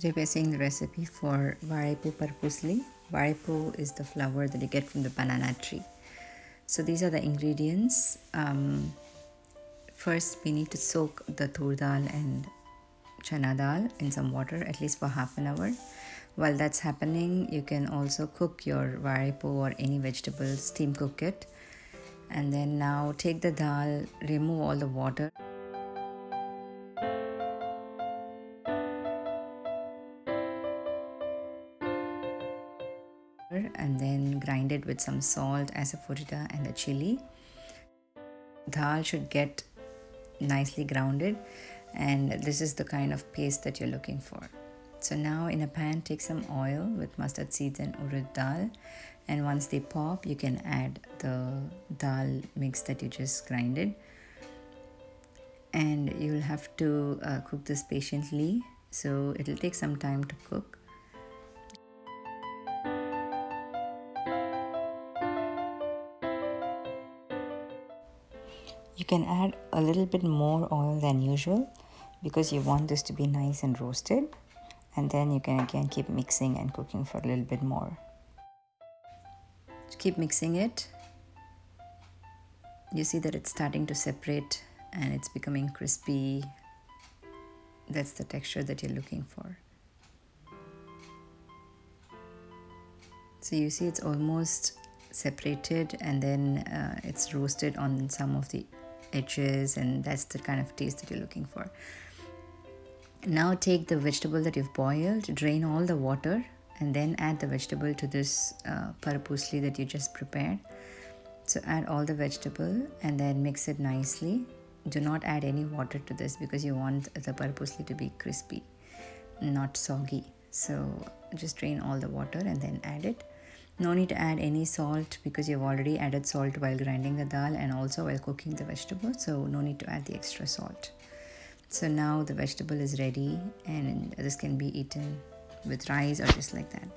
Today we are seeing the recipe for Parupu Usli. Vazhaipoo is the flower that you get from the banana tree. So these are the ingredients. First we need to soak the tur dal and chana dal in some water at least for half an hour. While that's happening, you can also cook your Vazhaipoo or any vegetable, steam cook it. And then now take the dal, remove all the water. And then grind it with some salt, asafoetida and the chili. Dal should get nicely grounded, and this is the kind of paste that you're looking for. So now in a pan, take some oil with mustard seeds and urad dal, and once they pop, you can add the dal mix that you just grinded, and you'll have to cook this patiently, so it'll take some time to cook. You can add a little bit more oil than usual because you want this to be nice and roasted, and then you can again keep mixing and cooking for a little bit more. Keep mixing it. You see that it's starting to separate and it's becoming crispy. That's the texture that you're looking for. So you see it's almost separated, and then it's roasted on some of the edges, and that's the kind of taste that you're looking for. Now take the vegetable that you've boiled, drain all the water, and then add the vegetable to this Parupu Usli that you just prepared. So add all the vegetable and then mix it nicely. Do not add any water to this because you want the Parupu Usli to be crispy, not soggy. So just drain all the water and then add it. No need to add any salt because you've already added salt while grinding the dal and also while cooking the vegetable, so no need to add the extra salt. So now the vegetable is ready, and this can be eaten with rice or just like that.